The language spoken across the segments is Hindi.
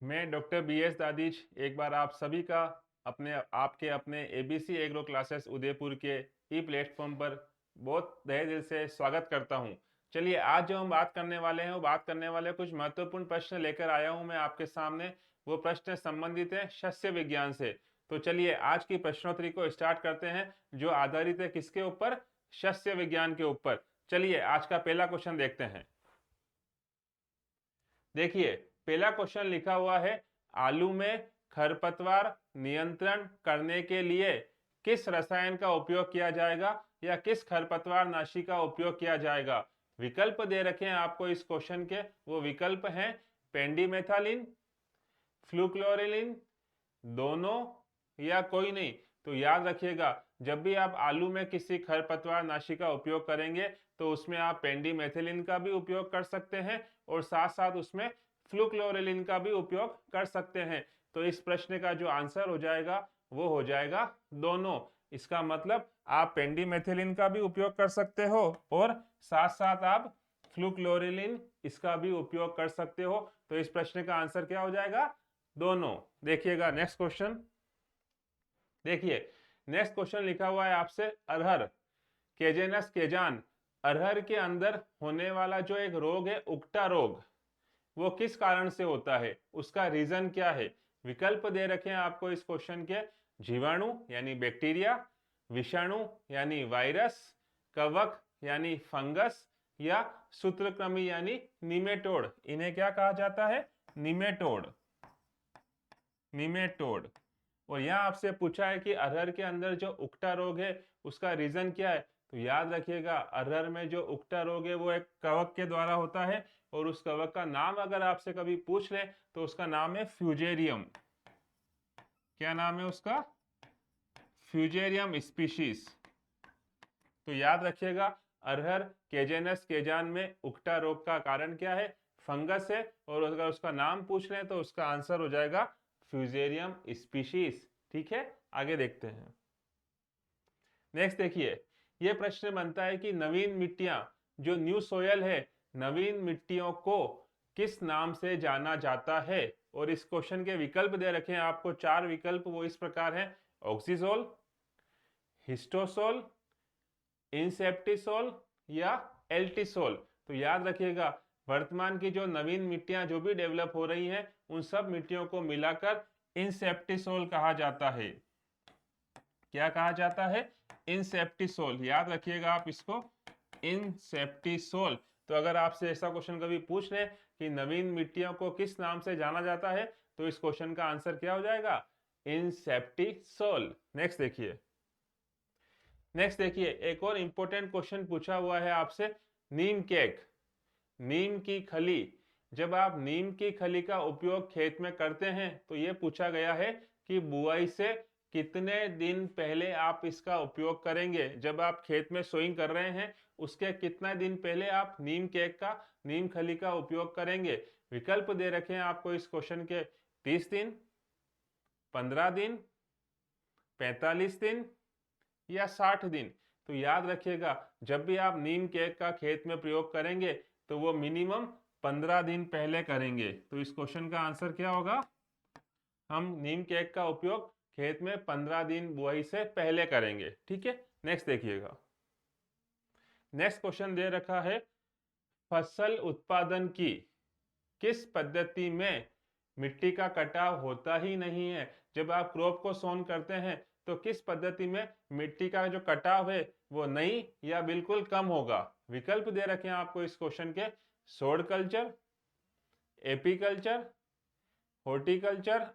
मैं डॉक्टर BS दादीज एक बार आप सभी का आपके अपने ABC एग्रो क्लासेस उदयपुर के ई प्लेटफॉर्म पर बहुत तहे दिल से स्वागत करता हूं। चलिए, आज जो हम बात करने वाले हैं वो बात करने वाले कुछ महत्वपूर्ण प्रश्न लेकर आया हूं मैं आपके सामने। वो प्रश्न संबंधित है शस्य विज्ञान से। तो चलिए आज की प्रश्नोत्तरी को स्टार्ट करते हैं, जो आधारित है किसके ऊपर? शस्य विज्ञान के ऊपर। चलिए आज का पहला क्वेश्चन देखते हैं। देखिए, पहला क्वेश्चन लिखा हुआ है, आलू में खरपतवार नियंत्रण करने के लिए किस रसायन का उपयोग किया जाएगा या किस खरपतवार नाशी का उपयोग किया जाएगा? विकल्प दे रखे हैं आपको इस क्वेश्चन के। वो विकल्प हैं पेंडीमेथालिन, फ्लूक्लोरिलिन, दोनों या कोई नहीं। तो याद रखिएगा, जब भी आप आलू में किसी खरपतवार नाशी का उपयोग करेंगे तो उसमें आप पेंडीमेथिलिन का भी उपयोग कर सकते हैं और साथ साथ उसमें फ्लूक्लोरिलिन का भी उपयोग कर सकते हैं। तो इस प्रश्न का जो आंसर हो जाएगा वो हो जाएगा दोनों। इसका मतलब आप पेंडीमेथिलिन का भी उपयोग कर सकते हो और साथ साथ आप फ्लूक्लोरिलिन इसका भी उपयोग कर सकते हो। तो इस प्रश्न का आंसर क्या हो जाएगा? दोनों। देखिएगा नेक्स्ट क्वेश्चन। देखिए, नेक्स्ट क्वेश्चन लिखा हुआ है आपसे, अरहर केजेनस केजान, अरहर के अंदर होने वाला जो एक रोग है उकटा रोग, वो किस कारण से होता है? उसका रीजन क्या है? विकल्प दे रखे हैं आपको इस क्वेश्चन के। जीवाणु यानी बैक्टीरिया, विषाणु यानी वायरस, कवक यानी फंगस या सूत्रकृमि यानी निमेटोड। इन्हें क्या कहा जाता है? निमेटोड। निमेटोड। और यहाँ आपसे पूछा है कि अरहर के अंदर जो उकटा रोग है उसका रीजन क्या है? तो याद रखिएगा, अरहर में जो उकटा रोग है वो एक कवक के द्वारा होता है और उस कवक का नाम अगर आपसे कभी पूछ ले तो उसका नाम है फ्यूजेरियम। क्या नाम है उसका? Fusarium species. तो याद रखिएगा, अरहर केजेनस केजान में उकटा रोग का कारण क्या है? फंगस है। और अगर उसका नाम पूछ रहे हैं तो उसका आंसर हो जाएगा फ्यूजेरियम स्पीशीज। ठीक है, आगे देखते हैं। नेक्स्ट देखिए, यह प्रश्न बनता है कि नवीन मिट्टियां, जो न्यू सोयल है, नवीन मिट्टियों को किस नाम से जाना जाता है? और इस क्वेश्चन के विकल्प दे रखे हैं आपको, 4 विकल्प। वो इस प्रकार हैं, ऑक्सीजोल, हिस्टोसोल, इंसेप्टिसोल या एल्टिसोल। तो याद रखिएगा, वर्तमान की जो नवीन मिट्टियां जो भी डेवलप हो रही हैं उन सब मिट्टियों को मिलाकर इंसेप्टिसोल कहा जाता है। क्या कहा जाता है? इंसेप्टिसोल। याद रखिएगा आप इसको, इंसेप्टिसोल। तो अगर आपसे ऐसा क्वेश्चन कभी पूछ रहे कि नवीन मिट्टियों को किस नाम से जाना जाता है तो इस क्वेश्चन का आंसर क्या हो जाएगा? इंसेप्टिसोल। नेक्स्ट देखिए। नेक्स्ट देखिए, एक और इंपॉर्टेंट क्वेश्चन पूछा हुआ है आपसे, नीम केक, नीम की खली। जब आप नीम की खली का उपयोग खेत में करते हैं तो यह पूछा गया है कि बुआई से कितने दिन पहले आप इसका उपयोग करेंगे। जब आप खेत में सोइंग कर रहे हैं उसके कितना दिन पहले आप नीम केक का, नीम खली का उपयोग करेंगे? विकल्प दे रखे हैं आपको इस क्वेश्चन के, 30 दिन, 15 दिन, 45 दिन या 60 दिन। तो याद रखिएगा, जब भी आप नीम केक का खेत में प्रयोग करेंगे तो वो मिनिमम 15 दिन पहले करेंगे। तो इस क्वेश्चन का आंसर क्या होगा? हम नीम केक का उपयोग खेत में 15 दिन बुआई से पहले करेंगे। ठीक है, नेक्स्ट देखिएगा। नेक्स्ट क्वेश्चन दे रखा है, फसल उत्पादन की किस पद्धति में मिट्टी का कटाव होता ही नहीं है? जब आप क्रॉप को सोन करते हैं तो किस पद्धति में मिट्टी का जो कटाव है वो नहीं या बिल्कुल कम होगा? विकल्प दे रखे हैं आपको इस क्वेश्चन के, सोड कल्चर, एपीकल्चर, हॉर्टिकल्चर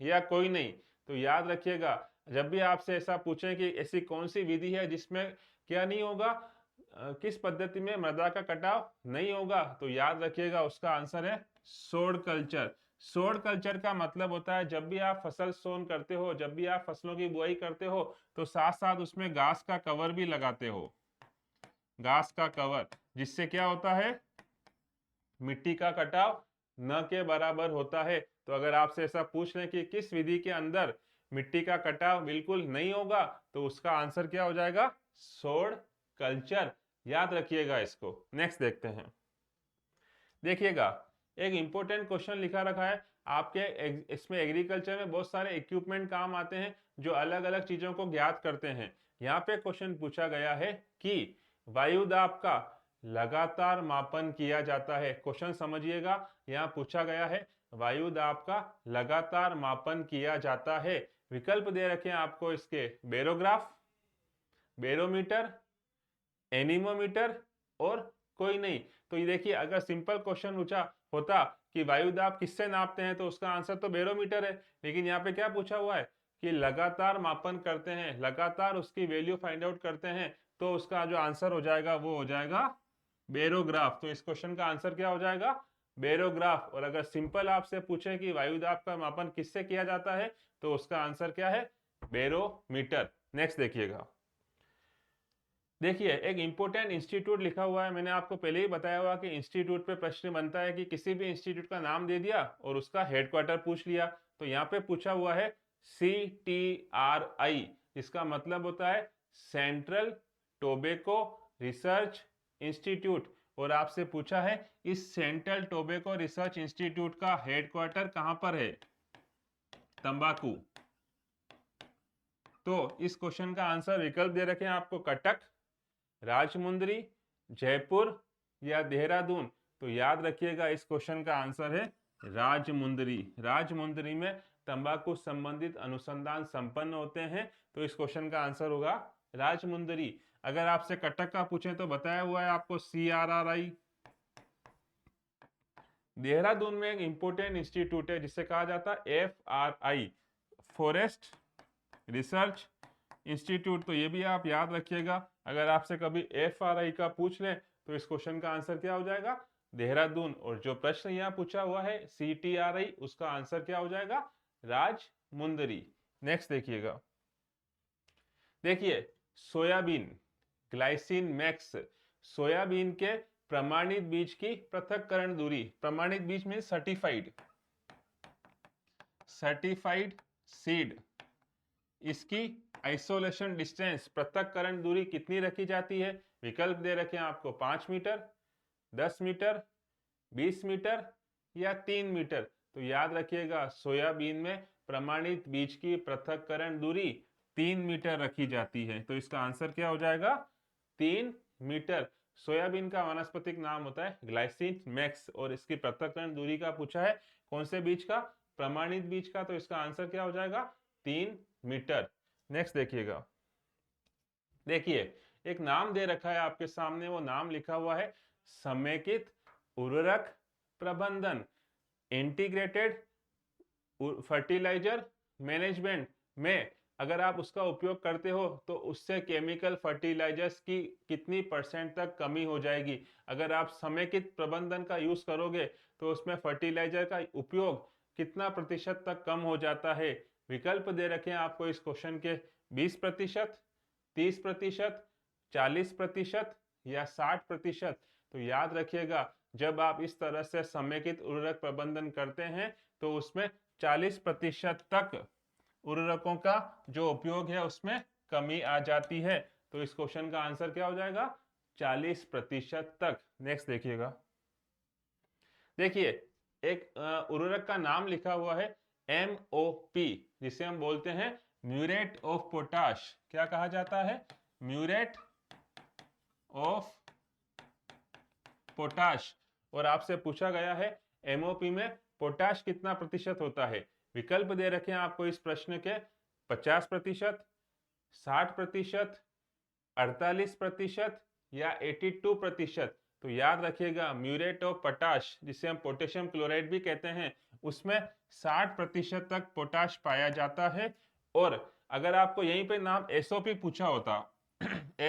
या कोई नहीं। तो याद रखिएगा, जब भी आपसे ऐसा पूछें कि ऐसी कौन सी विधि है जिसमें क्या नहीं होगा, किस पद्धति में मृदा का कटाव नहीं होगा, तो याद रखिएगा उसका आंसर है सोड कल्चर। सोड कल्चर का मतलब होता है, जब भी आप फसल सोन करते हो, जब भी आप फसलों की बुआई करते हो तो साथ साथ उसमें घास का कवर भी लगाते हो। घास का कवर, जिससे क्या होता है? मिट्टी का कटाव न के बराबर होता है। तो अगर आपसे ऐसा पूछ लें कि किस विधि के अंदर मिट्टी का कटाव बिल्कुल नहीं होगा तो उसका आंसर क्या हो जाएगा? सोड कल्चर। याद रखिएगा इसको। नेक्स्ट देखते हैं। देखिएगा, एक इंपॉर्टेंट क्वेश्चन लिखा रखा है, आपके इसमें एग्रीकल्चर में बहुत सारे इक्विपमेंट काम आते हैं जो अलग अलग चीजों को ज्ञात करते हैं। यहाँ पे क्वेश्चन पूछा गया है कि वायु दाब का लगातार मापन किया जाता है। क्वेश्चन समझिएगा, यहाँ पूछा गया है वायु दाब का लगातार मापन किया जाता है। विकल्प दे रखे हैं आपको इसके, बेरोग्राफ, बेरोमीटर, एनीमोमीटर और कोई नहीं। तो ये देखिए, अगर सिंपल क्वेश्चन पूछा होता कि वायु दाब किससे नापते हैं तो उसका आंसर तो बेरोमीटर है, लेकिन यहाँ पे क्या पूछा हुआ है कि लगातार मापन करते हैं, लगातार उसकी वैल्यू फाइंड आउट करते हैं, तो उसका जो आंसर हो जाएगा वो हो जाएगा बेरोग्राफ। तो इस क्वेश्चन का आंसर क्या हो जाएगा, बेरोग्राफ। और अगर सिंपल आपसे पूछे कि वायु दाब का मापन किससे किया जाता है तो उसका आंसर क्या है, बेरोमीटर। नेक्स्ट देखिएगा, देखिए एक इंपोर्टेंट इंस्टीट्यूट लिखा हुआ है। मैंने आपको पहले ही बताया हुआ कि इंस्टीट्यूट पे प्रश्न बनता है कि किसी भी इंस्टीट्यूट का नाम दे दिया और उसका हेडक्वार्टर पूछ लिया। तो यहाँ पे पूछा हुआ है CTRI, इसका मतलब होता है सेंट्रल टोबैको रिसर्च इंस्टीट्यूट। और आपसे पूछा है इस सेंट्रल टोबैको रिसर्च इंस्टीट्यूट का हेडक्वार्टर कहाँ पर है, तंबाकू। तो इस क्वेश्चन का आंसर विकल्प दे रखे हैं आपको, कटक, राजमुंदरी, जयपुर या देहरादून। तो याद रखिएगा इस क्वेश्चन का आंसर है राजमुंदरी। राजमुंदरी में तंबाकू संबंधित अनुसंधान संपन्न होते हैं। तो इस क्वेश्चन का आंसर होगा राजमुंदरी। अगर आपसे कटक का पूछें तो बताया हुआ है आपको CRRI। देहरादून में एक इंपोर्टेंट इंस्टीट्यूट है जिसे कहा जाता है FRI, फॉरेस्ट रिसर्च इंस्टीट्यूट। तो ये भी आप याद रखिएगा, अगर आपसे कभी FRI का पूछ लें तो इस क्वेश्चन का आंसर क्या हो जाएगा, देहरादून। और जो प्रश्न यहाँ पूछा हुआ है CTRI, उसका आंसर क्या हो जाएगा, राजमुंदरी। नेक्स्ट देखिएगा, देखिए सोयाबीन ग्लाइसिन मैक्स, सोयाबीन के प्रमाणित बीज की पृथक्करण दूरी, प्रमाणित बीज में सर्टिफाइड, सर्टिफाइड सीड, इसकी आइसोलेशन डिस्टेंस, पृथक्करण दूरी कितनी रखी जाती है। विकल्प दे रखे हैं आपको, 5 मीटर, 10 मीटर, 20 मीटर या 3 मीटर। तो याद रखिएगा सोयाबीन में प्रमाणित बीज की पृथक्करण दूरी 3 मीटर रखी जाती है। तो इसका आंसर क्या हो जाएगा, 3 मीटर। सोयाबीन का वानस्पतिक नाम होता है ग्लाइसिन मैक्स और इसकी पृथक्करण दूरी का पूछा है कौन से बीज का, प्रमाणित बीज का। तो इसका आंसर क्या हो जाएगा, 3 मीटर। नेक्स्ट देखिएगा, देखिए एक नाम दे रखा है आपके सामने, वो नाम लिखा हुआ है समेकित उर्वरक प्रबंधन, इंटीग्रेटेड फर्टिलाइजर मैनेजमेंट में अगर आप उसका उपयोग करते हो तो उससे केमिकल फर्टिलाइजर्स की कितनी % तक कमी हो जाएगी। अगर आप समेकित प्रबंधन का यूज करोगे तो उसमें फर्टिलाइजर का उपयोग कितना % तक कम हो जाता है। विकल्प दे रखे हैं आपको इस क्वेश्चन के, 20%, 30%, 40% या 60%। तो याद रखिएगा जब आप इस तरह से समेकित उर्वरक प्रबंधन करते हैं तो उसमें 40% तक उर्वरकों का जो उपयोग है उसमें कमी आ जाती है। तो इस क्वेश्चन का आंसर क्या हो जाएगा, 40% तक। नेक्स्ट देखिएगा, देखिए एक उर्वरक का नाम लिखा हुआ है MOP, जिसे हम बोलते हैं म्यूरेट ऑफ पोटाश। क्या कहा जाता है, म्यूरेट ऑफ पोटाश। और आपसे पूछा गया है MOP में पोटाश कितना % होता है। विकल्प दे रखे हैं आपको इस प्रश्न के, 50%, 60%, 48% या 82%। तो याद रखिएगा म्यूरेट ऑफ पोटाश, जिसे हम पोटेशियम क्लोराइड भी कहते हैं, उसमें 60% तक पोटाश पाया जाता है। और अगर आपको यहीं पे नाम SOP पूछा होता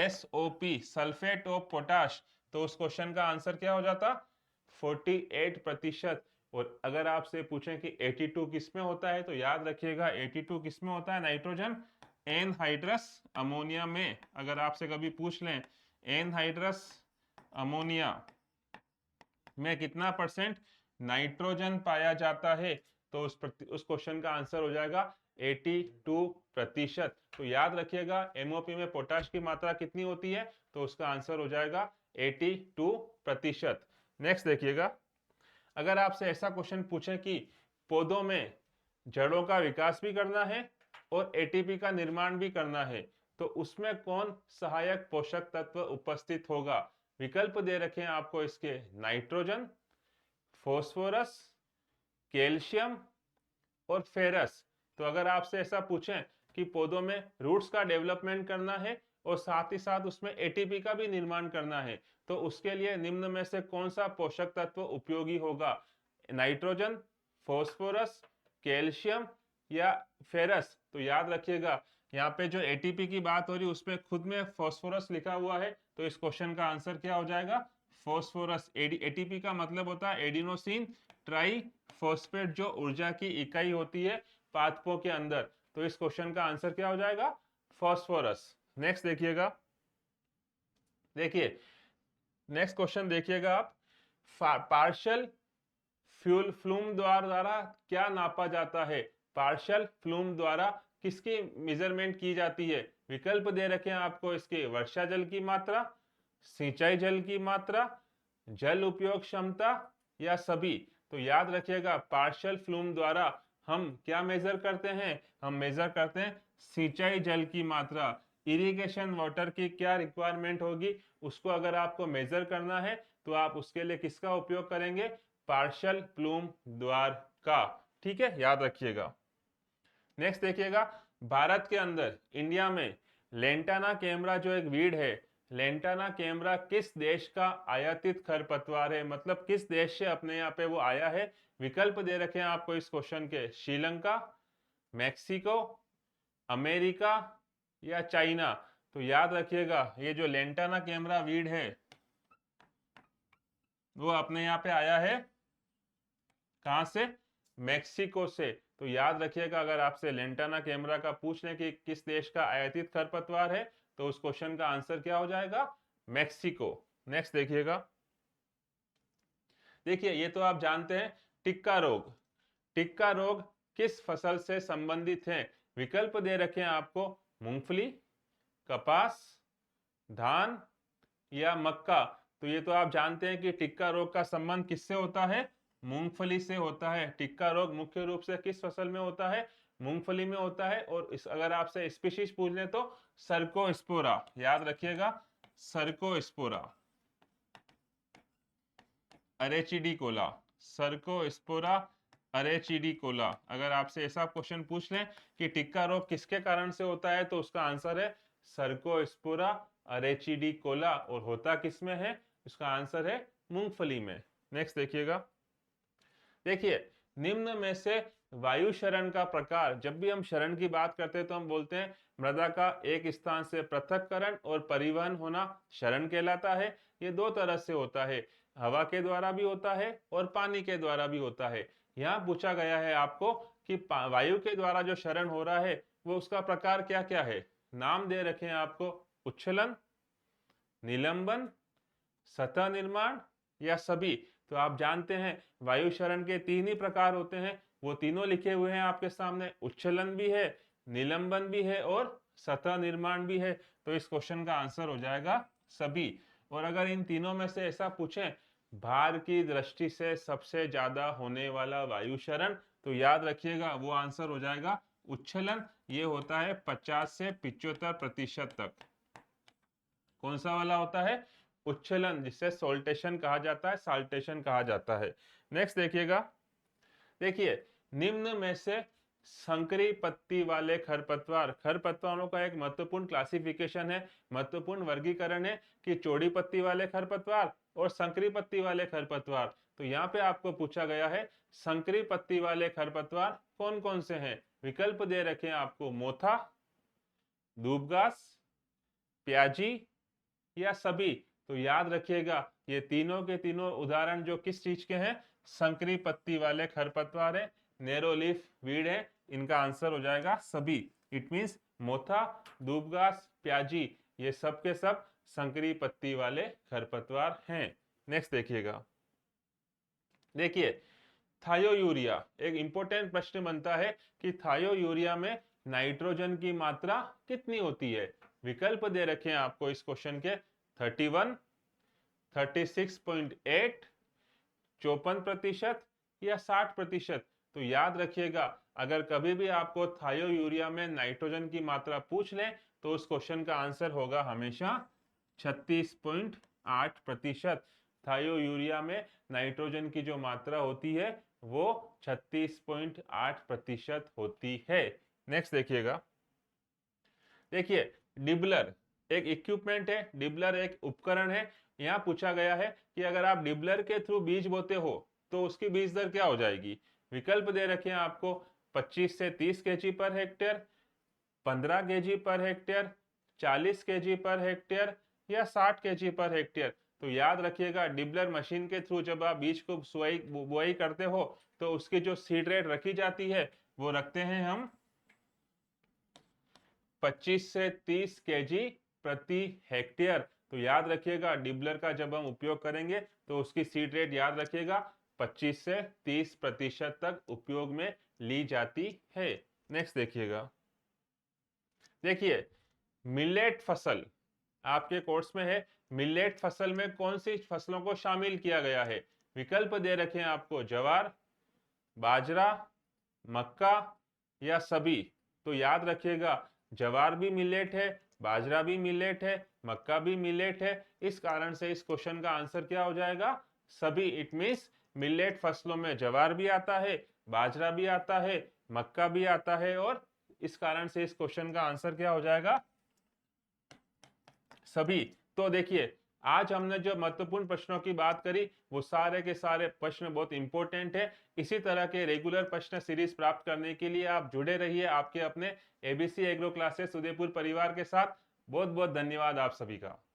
SOP सल्फेट ऑफ पोटाश, तो उस क्वेश्चन का आंसर क्या हो जाता, 48%। और अगर आपसे पूछें कि 82 किसमें होता है तो याद रखिएगा 82 किसमें होता है, नाइट्रोजन एनहाइड्रस अमोनिया में। अगर आपसे कभी पूछ लें एनहाइड्रस अमोनिया में कितना % नाइट्रोजन पाया जाता है तो उस क्वेश्चन का आंसर हो जाएगा 82%। तो याद रखिएगा MOP में पोटाश की मात्रा कितनी होती है तो उसका आंसर हो जाएगा 82%। नेक्स्ट देखिएगा, अगर आपसे ऐसा क्वेश्चन पूछे कि पौधों में जड़ों का विकास भी करना है और एटीपी का निर्माण भी करना है, तो उसमें कौन सहायक पोषक तत्व उपस्थित होगा? विकल्प दे रखे हैं आपको इसके, नाइट्रोजन, फॉस्फोरस, कैल्शियम और फेरस। तो अगर आपसे ऐसा पूछें कि पौधों में रूट्स का डेवलपमेंट करना है और साथ ही साथ उसमें एटीपी का भी निर्माण करना है, तो उसके लिए निम्न में से कौन सा पोषक तत्व उपयोगी होगा? नाइट्रोजन, फॉस्फोरस, कैल्शियम या फेरस? तो याद रखिएगा, यहाँ पे जो एटीपी की बात हो रही है उसमें खुद में फॉस्फोरस लिखा हुआ है, तो इस क्वेश्चन का आंसर क्या हो जाएगा? फॉस्फोरस। एटीपी का मतलब होता है एडिनोसिन ट्राई फॉस्फेट, जो ऊर्जा की इकाई होती है पादपों के अंदर। तो इस क्वेश्चन का आंसर क्या हो जाएगा? फॉस्फोरस। नेक्स्ट देखिएगा, देखिए नेक्स्ट क्वेश्चन देखिएगा आप, पार्शियल फ्यूल फ्लूम द्वारा क्या नापा जाता है? पार्शियल फ्लूम द्वारा किसकी मेजरमेंट की जाती है? विकल्प दे रखे हैं आपको इसके, वर्षा जल की मात्रा, सिंचाई जल की मात्रा, जल उपयोग क्षमता या सभी? तो याद रखिएगा, पार्शियल फ्लूम द्वारा हम क्या मेजर करते हैं? हम मेजर करते हैं सिंचाई जल की मात्रा। इरिगेशन वाटर की क्या रिक्वायरमेंट होगी, उसको अगर आपको मेजर करना है तो आप उसके लिए किसका उपयोग करेंगे? पार्शियल फ्लूम द्वार का। ठीक है, याद रखिएगा। नेक्स्ट देखिएगा, भारत के अंदर, इंडिया में लेंटाना कैमरा जो एक वीड है, लेंटाना कैमरा किस देश का आयातित खरपतवार है? मतलब किस देश से अपने यहाँ पे वो आया है? विकल्प दे रखे हैं आपको इस क्वेश्चन के, श्रीलंका, मैक्सिको, अमेरिका या चाइना? तो याद रखिएगा, ये जो लेंटाना कैमरा वीड है वो अपने यहाँ पे आया है कहां से? मैक्सिको से। तो याद रखिएगा, अगर आपसे लेंटाना कैमरा का पूछ लें कि किस देश का आयातित खरपतवार है, तो उस क्वेश्चन का आंसर क्या हो जाएगा? मैक्सिको। नेक्स्ट देखिएगा, देखिए ये तो आप जानते हैं, टिक्का रोग। टिक्का रोग किस फसल से संबंधित है? विकल्प दे रखे हैं आपको, मूंगफली, कपास, धान या मक्का? तो ये तो आप जानते हैं कि टिक्का रोग का संबंध किससे होता है? मूंगफली से होता है। टिक्का रोग मुख्य रूप से किस फसल में होता है? मूंगफली में होता है। और अगर आपसे स्पीशीज पूछ लें तो सर्कोस्पोरा, याद रखिएगा, सर्कोस्पोरा, अरेचिडिकोला, सर्कोस्पोरा अरेचिडिकोला। अगर आपसे ऐसा क्वेश्चन पूछ लें कि टिक्का रोग किसके कारण से होता है, तो उसका आंसर है सर्कोस्पोरा अरेचिडिकोला। और होता किस में है? उसका आंसर है मूंगफली में। नेक्स्ट देखिएगा, देखिए निम्न में से वायु शरण का प्रकार, जब भी हम शरण की बात करते हैं तो हम बोलते हैं मृदा का एक स्थान से पृथक्करण और परिवहन होना शरण कहलाता है। ये दो तरह से होता है, हवा के द्वारा भी होता है और पानी के द्वारा भी होता है। यहाँ पूछा गया है आपको कि वायु के द्वारा जो शरण हो रहा है वो उसका प्रकार क्या क्या है? नाम दे रखे हैं आपको, उच्छलन, निलंबन, सतह निर्माण या सभी? तो आप जानते हैं वायु शरण के तीन ही प्रकार होते हैं, वो तीनों लिखे हुए हैं आपके सामने, उच्छलन भी है, निलंबन भी है और सतह निर्माण भी है। तो इस क्वेश्चन का आंसर हो जाएगा सभी। और अगर इन तीनों में से ऐसा पूछें भार की दृष्टि से सबसे ज्यादा होने वाला वायु शरण, तो याद रखिएगा वो आंसर हो जाएगा उच्छलन। ये होता है 50 से 75% तक। कौन सा वाला होता है? उच्छलन, जिसे सोल्टेशन कहा जाता है, साल्टेशन कहा जाता है। नेक्स्ट देखिएगा, देखिए निम्न में से संकरी पत्ती वाले खरपतवार, खरपतवारों का एक महत्वपूर्ण क्लासिफिकेशन है, महत्वपूर्ण वर्गीकरण है कि चौड़ी पत्ती वाले खरपतवार और संकरी पत्ती वाले खरपतवार। तो यहाँ पे आपको पूछा गया है संकरी पत्ती वाले खरपतवार कौन कौन से हैं? विकल्प दे रखे हैं आपको, मोथा, दूबघास, प्याजी या सभी? तो याद रखिएगा, ये तीनों के तीनों उदाहरण जो किस चीज के हैं? संकरी पत्ती वाले खरपतवार है, नैरो लीफ वीड है। इनका आंसर हो जाएगा सभी। इट मींस मोथा, दूबघास, प्याजी, ये सब के सब संकरी पत्ती वाले खरपतवार हैं। नेक्स्ट देखिएगा, देखिए थायोयूरिया, एक इंपॉर्टेंट प्रश्न बनता है कि थायोयूरिया में नाइट्रोजन की मात्रा कितनी होती है? विकल्प दे रखे हैं आपको इस क्वेश्चन के, 31, 36.8, 54% या 60%? तो याद रखिएगा, अगर कभी भी आपको थायोयूरिया में नाइट्रोजन की मात्रा पूछ लें तो उस क्वेश्चन का आंसर होगा हमेशा 36.8%। थायोयूरिया में नाइट्रोजन की जो मात्रा होती है वो 36.8% होती है। नेक्स्ट देखिएगा, देखिए डिबलर एक इक्विपमेंट है, डिबलर एक उपकरण है। यहाँ पूछा गया है कि अगर आप डिबलर के थ्रू बीज बोते हो तो उसकी बीज दर क्या हो जाएगी। विकल्प दे रखे हैं आपको 25 से 30 KG per hectare, 15 KG per hectare, 40 KG per hectare या 60 केजी पर हेक्टेयर। तो याद रखिएगा, डिबलर मशीन के थ्रू जब आप बीज को बुआई करते हो तो उसकी जो सीड रेट रखी जाती है वो रखते हैं हम 25 से 30 केजी प्रति हेक्टेयर। तो याद रखिएगा, डिबलर का जब हम उपयोग करेंगे तो उसकी सीड रेट याद रखिएगा 25 से 30% तक उपयोग में ली जाती है। नेक्स्ट देखिएगा, देखिए मिलेट फसल आपके कोर्स में है, मिलेट फसल में कौन सी फसलों को शामिल किया गया है। विकल्प दे रखे हैं आपको ज्वार, बाजरा, मक्का या सभी। तो याद रखिएगा, ज्वार भी मिलेट है, बाजरा भी मिलेट है, मक्का भी मिलेट है। इस कारण से इस क्वेश्चन का आंसर क्या हो जाएगा, सभी। इट मींस मिलेट फसलों में ज्वार भी आता है, बाजरा भी आता है, मक्का भी आता है, और इस कारण से इस क्वेश्चन का आंसर क्या हो जाएगा, सभी। तो देखिए, आज हमने जो महत्वपूर्ण प्रश्नों की बात करी वो सारे के सारे प्रश्न बहुत इंपॉर्टेंट है। इसी तरह के रेगुलर प्रश्न सीरीज प्राप्त करने के लिए आप जुड़े रहिए आपके अपने एबीसी एग्रो क्लासेस उदयपुर परिवार के साथ। बहुत बहुत धन्यवाद आप सभी का।